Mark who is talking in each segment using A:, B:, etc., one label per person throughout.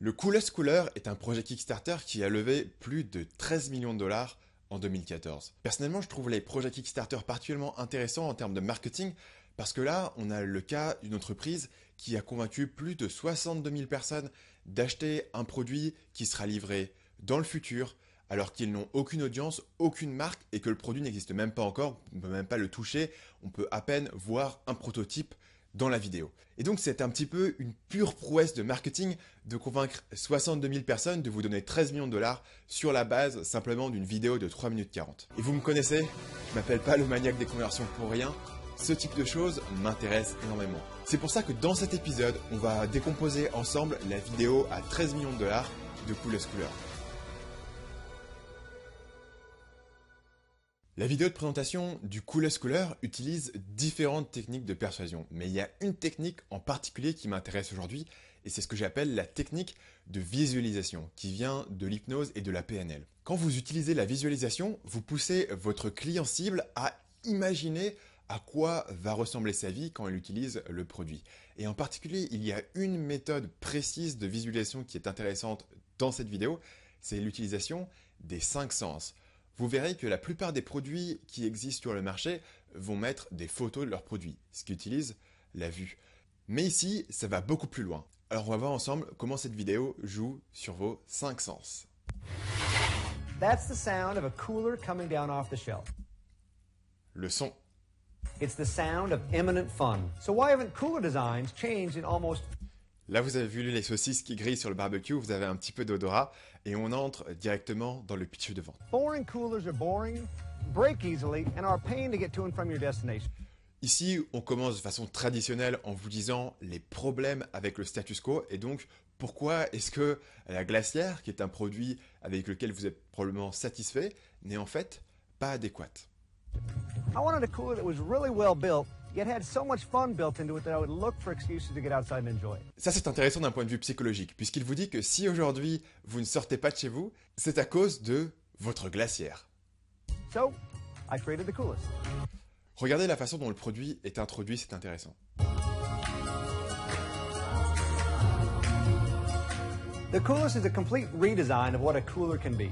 A: Le Coolest Cooler est un projet Kickstarter qui a levé plus de 13 millions de dollars en 2014. Personnellement, je trouve les projets Kickstarter particulièrement intéressants en termes de marketing parce que là, on a le cas d'une entreprise qui a convaincu plus de 62 000 personnes d'acheter un produit qui sera livré dans le futur alors qu'ils n'ont aucune audience, aucune marque et que le produit n'existe même pas encore, on ne peut même pas le toucher, on peut à peine voir un prototype dans la vidéo. Et donc c'est un petit peu une pure prouesse de marketing de convaincre 62 000 personnes de vous donner 13 millions de dollars sur la base simplement d'une vidéo de 3 minutes 40. Et vous me connaissez, je m'appelle pas le maniaque des conversions pour rien, ce type de choses m'intéresse énormément. C'est pour ça que dans cet épisode, on va décomposer ensemble la vidéo à 13 millions de dollars de Coolest Cooler. La vidéo de présentation du Coolest Cooler utilise différentes techniques de persuasion, mais il y a une technique en particulier qui m'intéresse aujourd'hui, et c'est ce que j'appelle la technique de visualisation, qui vient de l'hypnose et de la PNL. Quand vous utilisez la visualisation, vous poussez votre client cible à imaginer à quoi va ressembler sa vie quand il utilise le produit. Et en particulier, il y a une méthode précise de visualisation qui est intéressante dans cette vidéo, c'est l'utilisation des 5 sens. Vous verrez que la plupart des produits qui existent sur le marché vont mettre des photos de leurs produits, ce qui utilise la vue. Mais ici, ça va beaucoup plus loin. Alors on va voir ensemble comment cette vidéo joue sur vos 5 sens.
B: That's the sound of a cooler coming down off the shelf.
A: Le son.
B: It's the sound of imminent fun. So why haven't cooler designs changed in almost...
A: Là, vous avez vu les saucisses qui grillent sur le barbecue, vous avez un petit peu d'odorat et on entre directement dans le pitch de vente.
B: Boring coolers are boring, break easily, and are a pain to get to and from your destination.
A: Ici, on commence de façon traditionnelle en vous disant les problèmes avec le status quo et donc pourquoi est-ce que la glacière, qui est un produit avec lequel vous êtes probablement satisfait, n'est en fait pas adéquate.
B: I wanted a cooler that was really well built, yet had so much fun built into it that I would look for excuses to get outside and enjoy it.
A: Ça, c'est intéressant d'un point de vue psychologique, puisqu'il vous dit que si aujourd'hui vous ne sortez pas de chez vous, c'est à cause de votre glacière.
B: So, I created the coolest.
A: Regardez la façon dont le produit est introduit, c'est intéressant.
B: The coolest is a complete redesign of what a cooler can be.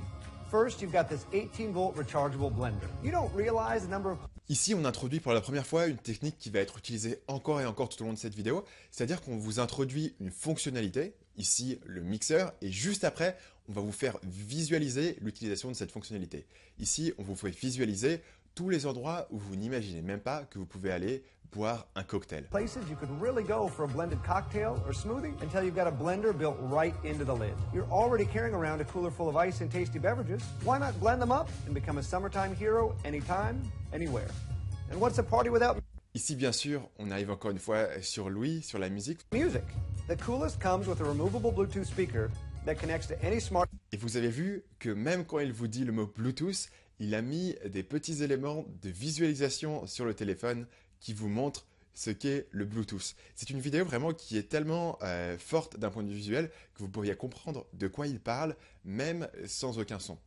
B: First, you've got this 18-volt rechargeable blender. You don't realize the number of...
A: Ici, on introduit pour la première fois une technique qui va être utilisée encore et encore tout au long de cette vidéo, c'est-à-dire qu'on vous introduit une fonctionnalité, ici le mixeur, et juste après, on va vous faire visualiser l'utilisation de cette fonctionnalité. Ici, on vous fait visualiser tous les endroits où vous n'imaginez même pas que vous pouvez aller boire un cocktail.
B: places you could really go for a blended cocktail or smoothie until you've got a blender built right into the lid. You're already carrying around a cooler full of ice and tasty beverages. Why not blend them up and become a summertime hero anytime, anywhere? And what's a party without
A: Ici, bien sûr, on arrive encore une fois sur Louis, sur la musique.
B: music? The coolest comes with a removable Bluetooth speaker that connects to any smart...
A: Et vous avez vu que même quand il vous dit le mot Bluetooth, il a mis des petits éléments de visualisation sur le téléphone qui vous montrent ce qu'est le Bluetooth. C'est une vidéo vraiment qui est tellement forte d'un point de vue visuel que vous pourriez comprendre de quoi il parle, même sans aucun son.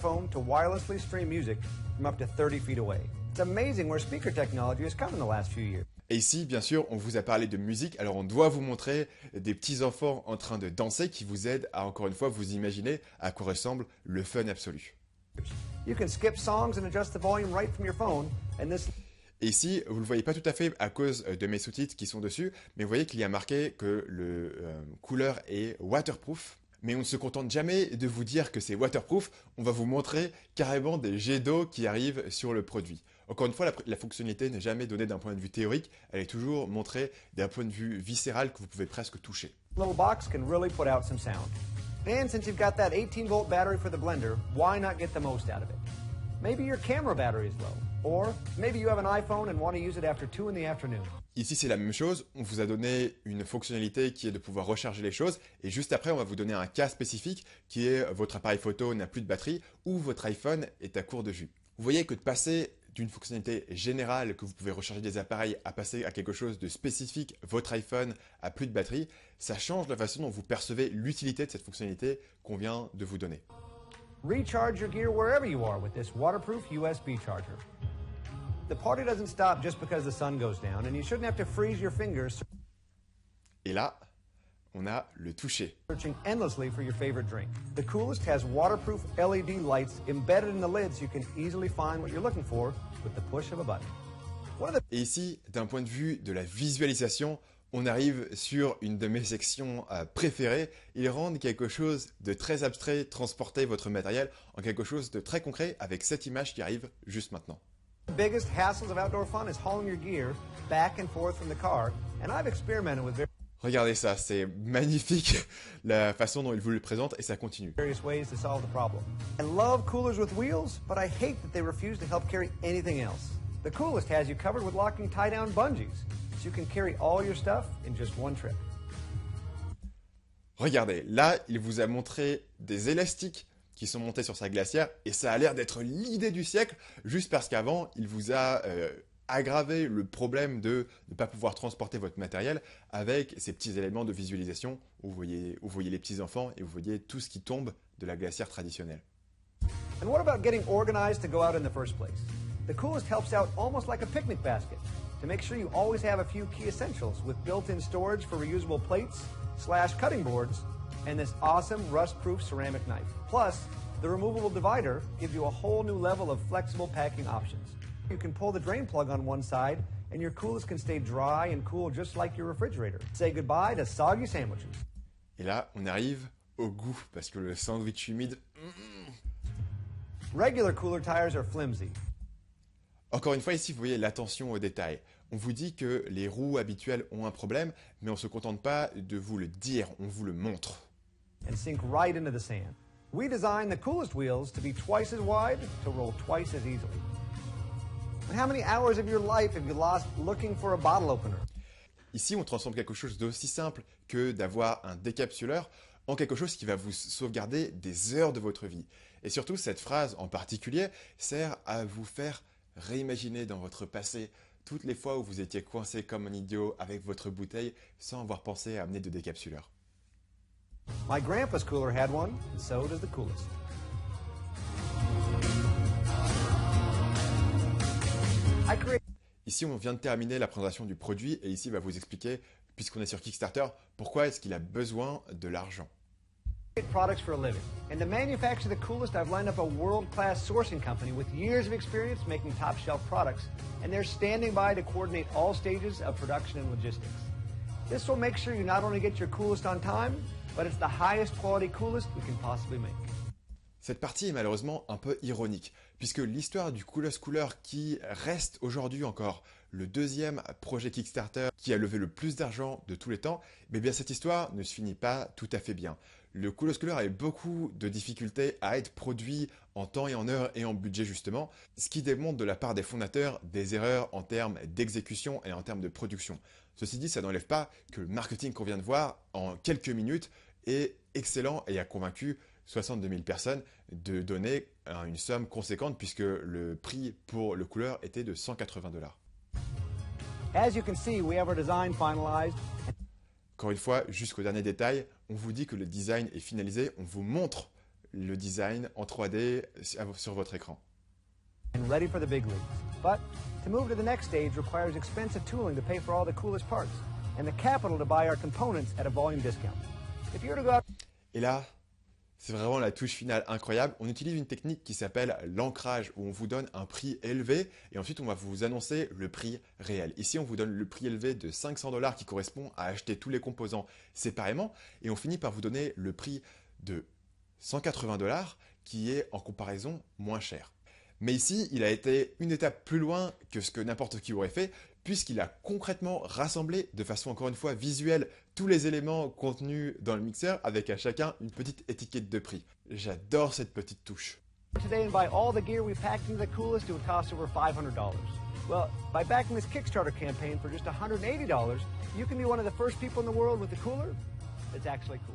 B: Phone to wirelessly stream music from up to 30 feet away. It's amazing where speaker technology has come in the last few years.
A: Et ici, bien sûr, on vous a parlé de musique, alors on doit vous montrer des petits enfants en train de danser qui vous aident à, encore une fois, vous imaginer à quoi ressemble le fun absolu.
B: You can skip songs and adjust the volume right from your phone, and this...
A: Et ici, vous ne le voyez pas tout à fait à cause de mes sous-titres qui sont dessus, mais vous voyez qu'il y a marqué que le cooler est waterproof. Mais on ne se contente jamais de vous dire que c'est waterproof, on va vous montrer carrément des jets d'eau qui arrivent sur le produit. Encore une fois, la fonctionnalité n'est jamais donnée d'un point de vue théorique, elle est toujours montrée d'un point de vue viscéral que vous pouvez presque toucher.
B: little box can really put out some sound. And since you've got that 18-volt battery for the blender, why not get the most out of it? Maybe your camera battery is low. Or maybe you have an iPhone and want to use it after 2 in the afternoon.
A: Ici, c'est la même chose. On vous a donné une fonctionnalité qui est de pouvoir recharger les choses. Et juste après, on va vous donner un cas spécifique qui est votre appareil photo n'a plus de batterie ou votre iPhone est à court de jus. Vous voyez que de passer d'une fonctionnalité générale que vous pouvez recharger des appareils à passer à quelque chose de spécifique, votre iPhone a plus de batterie, ça change la façon dont vous percevez l'utilité de cette fonctionnalité qu'on vient de vous donner.
B: Recharge your gear wherever you are with this waterproof USB charger. The party doesn't stop just because the sun goes down, and you shouldn't have to freeze your fingers.
A: Et là, on a le toucher.
B: Searching endlessly for your favorite drink. The Coolest has waterproof LED lights embedded in the lid so you can easily find what you're looking for with the push of a button.
A: Et ici, d'un point de vue de la visualisation, on arrive sur une de mes sections préférées. Ils rendent quelque chose de très abstrait, transporter votre matériel en quelque chose de très concret avec cette image qui arrive juste maintenant.
B: The biggest hassles of outdoor fun is hauling your gear back and forth from the car, and I've experimented with
A: Regardez ça, c'est magnifique la façon dont ils vous le présentent et ça continue.
B: various ways to solve the problem. I love coolers with wheels, but I hate that they refuse to help carry anything else. The Coolest has you covered with locking tie-down bungees, so you can carry all your stuff in just one trip.
A: Regardez, là, il vous a montré des élastiques qui sont montés sur sa glacière et ça a l'air d'être l'idée du siècle, juste parce qu'avant, il vous a aggravé le problème de ne pas pouvoir transporter votre matériel avec ces petits éléments de visualisation où vous voyez les petits enfants et vous voyez tout ce qui tombe de la glacière traditionnelle.
B: And what about getting organized to go out in the first place? The Coolest helps out almost like a picnic basket to make sure you always have a few key essentials with built-in storage for reusable plates, cutting boards, and this awesome rust-proof ceramic knife. Plus, the removable divider gives you a whole new level of flexible packing options. You can pull the drain plug on one side, and your Coolest can stay dry and cool just like your refrigerator. Say goodbye to soggy sandwiches.
A: Et là, on arrive au goût parce que le sandwich humide...
B: Regular cooler tires are flimsy.
A: Encore une fois, ici, vous voyez l'attention aux détails. On vous dit que les roues habituelles ont un problème, mais on ne se contente pas de vous le dire, on vous le montre.
B: And sink right into the sand. We designed the Coolest wheels to be twice as wide to roll twice as easily. And how many hours of your life have you lost looking for a bottle opener?
A: Ici, on transforme quelque chose d'aussi simple que d'avoir un décapsuleur en quelque chose qui va vous sauvegarder des heures de votre vie. Et surtout, cette phrase en particulier sert à vous faire réimaginer dans votre passé toutes les fois où vous étiez coincé comme un idiot avec votre bouteille sans avoir pensé à amener de décapsuleur.
B: My grandpa's cooler had one, and so does the Coolest.
A: Ici, on vient de terminer la présentation du produit et ici, il va vous expliquer, puisqu'on est sur Kickstarter, pourquoi est-ce qu'il a besoin de l'argent.
B: Products for a living. And to manufacture the Coolest, I've lined up a world-class sourcing company with years of experience making top-shelf products, and they're standing by to coordinate all stages of production and logistics. This will make sure you not only get your Coolest on time, but it's the highest quality Coolest we can possibly make.
A: Cette partie est malheureusement un peu ironique, puisque l'histoire du Coolest Cooler qui reste aujourd'hui encore le deuxième projet Kickstarter qui a levé le plus d'argent de tous les temps, mais bien cette histoire ne se finit pas tout à fait bien. Le Coolest Cooler a eu beaucoup de difficultés à être produit en temps et en heure et en budget justement, ce qui démontre de la part des fondateurs des erreurs en termes d'exécution et en termes de production. Ceci dit, ça n'enlève pas que le marketing qu'on vient de voir en quelques minutes est excellent et a convaincu 62 000 personnes de donner une somme conséquente puisque le prix pour le cooler était de 180 $.
B: As you can see, we have our design finalized.
A: Encore une fois, jusqu'au dernier détail, on vous dit que le design est finalisé, on vous montre le design en 3D sur votre écran.
B: And ready for the big leagues. But to move to the next stage requires expensive tooling to pay for all the Coolest parts and the capital to buy our components at a volume discount. If you were to go out...
A: Et là, c'est vraiment la touche finale incroyable. On utilise une technique qui s'appelle l'ancrage, où on vous donne un prix élevé et ensuite on va vous annoncer le prix réel. Ici, on vous donne le prix élevé de 500 $ qui correspond à acheter tous les composants séparément et on finit par vous donner le prix de 180 $ qui est en comparaison moins cher. Mais ici, il a été une étape plus loin que ce que n'importe qui aurait fait, puisqu'il a concrètement rassemblé de façon encore une fois visuelle tous les éléments contenus dans le mixeur avec à chacun une petite étiquette de prix. J'adore cette petite touche.
B: Today and buy all the gear we packed into the Coolest, it would cost over $500. Well, by backing this Kickstarter campaign for just $180, you can be one of the first people in the world with the cooler that's actually cool.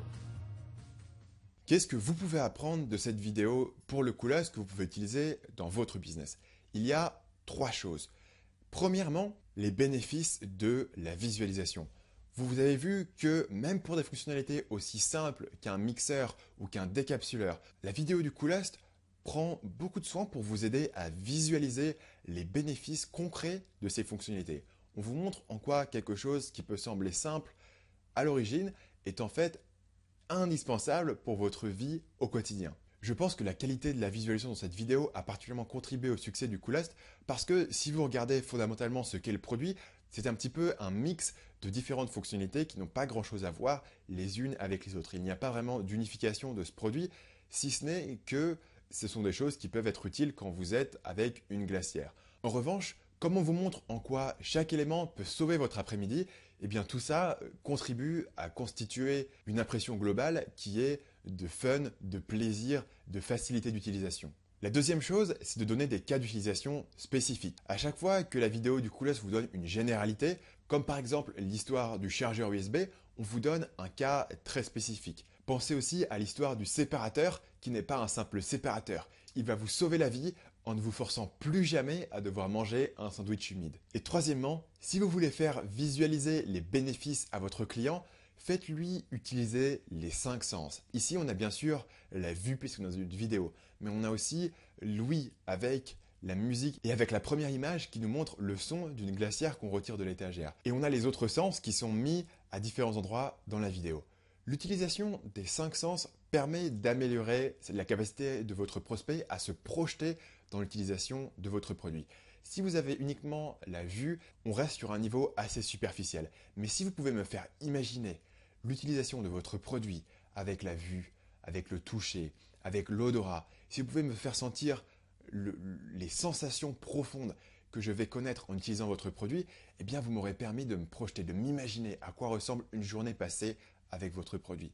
A: Qu'est-ce que vous pouvez apprendre de cette vidéo pour le Coolest que vous pouvez utiliser dans votre business? Il y a 3 choses. Premièrement, les bénéfices de la visualisation. Vous avez vu que même pour des fonctionnalités aussi simples qu'un mixeur ou qu'un décapsuleur, la vidéo du Coolest prend beaucoup de soin pour vous aider à visualiser les bénéfices concrets de ces fonctionnalités. On vous montre en quoi quelque chose qui peut sembler simple à l'origine est en fait indispensable pour votre vie au quotidien. Je pense que la qualité de la visualisation dans cette vidéo a particulièrement contribué au succès du Coolest parce que si vous regardez fondamentalement ce qu'est le produit, c'est un petit peu un mix de différentes fonctionnalités qui n'ont pas grand chose à voir les unes avec les autres. Il n'y a pas vraiment d'unification de ce produit, si ce n'est que ce sont des choses qui peuvent être utiles quand vous êtes avec une glacière. En revanche, comme on vous montre en quoi chaque élément peut sauver votre après-midi, eh bien tout ça contribue à constituer une impression globale qui est de fun, de plaisir, de facilité d'utilisation. La deuxième chose, c'est de donner des cas d'utilisation spécifiques. À chaque fois que la vidéo du Coolest vous donne une généralité, comme par exemple l'histoire du chargeur USB, on vous donne un cas très spécifique. Pensez aussi à l'histoire du séparateur qui n'est pas un simple séparateur. Il va vous sauver la vie en ne vous forçant plus jamais à devoir manger un sandwich humide. Et troisièmement, si vous voulez faire visualiser les bénéfices à votre client, faites-lui utiliser les 5 sens. Ici, on a bien sûr la vue puisque dans une vidéo, mais on a aussi l'ouïe avec la musique et avec la première image qui nous montre le son d'une glacière qu'on retire de l'étagère. Et on a les autres sens qui sont mis à différents endroits dans la vidéo. L'utilisation des 5 sens permet d'améliorer la capacité de votre prospect à se projeter dans l'utilisation de votre produit. Si vous avez uniquement la vue, on reste sur un niveau assez superficiel. Mais si vous pouvez me faire imaginer l'utilisation de votre produit avec la vue, avec le toucher, avec l'odorat, si vous pouvez me faire sentir les sensations profondes que je vais connaître en utilisant votre produit, eh bien vous m'aurez permis de me projeter, de m'imaginer à quoi ressemble une journée passée avec votre produit.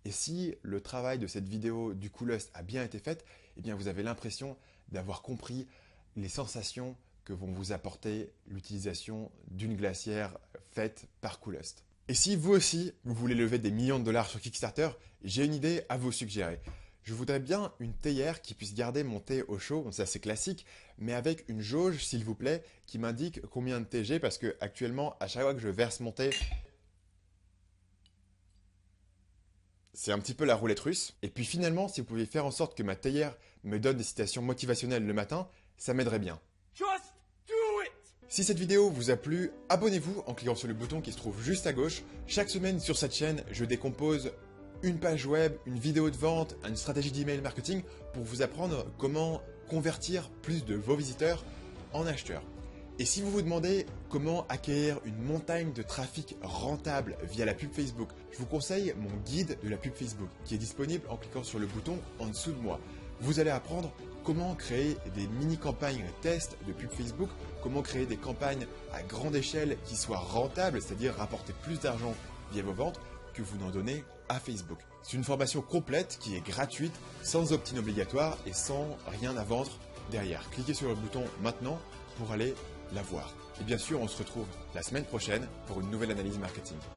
A: Et si le travail de cette vidéo du Coolest a bien été fait, eh bien vous avez l'impression d'avoir compris les sensations que vont vous apporter l'utilisation d'une glacière faite par Coolest. Et si vous aussi, vous voulez lever des millions de dollars sur Kickstarter, j'ai une idée à vous suggérer. Je voudrais bien une théière qui puisse garder mon thé au chaud, bon, c'est assez classique, mais avec une jauge, s'il vous plaît, qui m'indique combien de thé j'ai, parce que actuellement, à chaque fois que je verse mon thé, c'est un petit peu la roulette russe. Et puis finalement, si vous pouviez faire en sorte que ma théière me donne des citations motivationnelles le matin, ça m'aiderait bien.
C: Just do it!
A: Si cette vidéo vous a plu, abonnez-vous en cliquant sur le bouton qui se trouve juste à gauche. Chaque semaine sur cette chaîne, je décompose une page web, une vidéo de vente, une stratégie d'email marketing pour vous apprendre comment convertir plus de vos visiteurs en acheteurs. Et si vous vous demandez comment acquérir une montagne de trafic rentable via la pub Facebook, je vous conseille mon guide de la pub Facebook qui est disponible en cliquant sur le bouton en dessous de moi. Vous allez apprendre comment créer des mini-campagnes test de pub Facebook, comment créer des campagnes à grande échelle qui soient rentables, c'est-à-dire rapporter plus d'argent via vos ventes que vous n'en donnez à Facebook. C'est une formation complète qui est gratuite, sans opt-in obligatoire et sans rien à vendre derrière. Cliquez sur le bouton maintenant pour aller la voir. Et bien sûr, on se retrouve la semaine prochaine pour une nouvelle analyse marketing.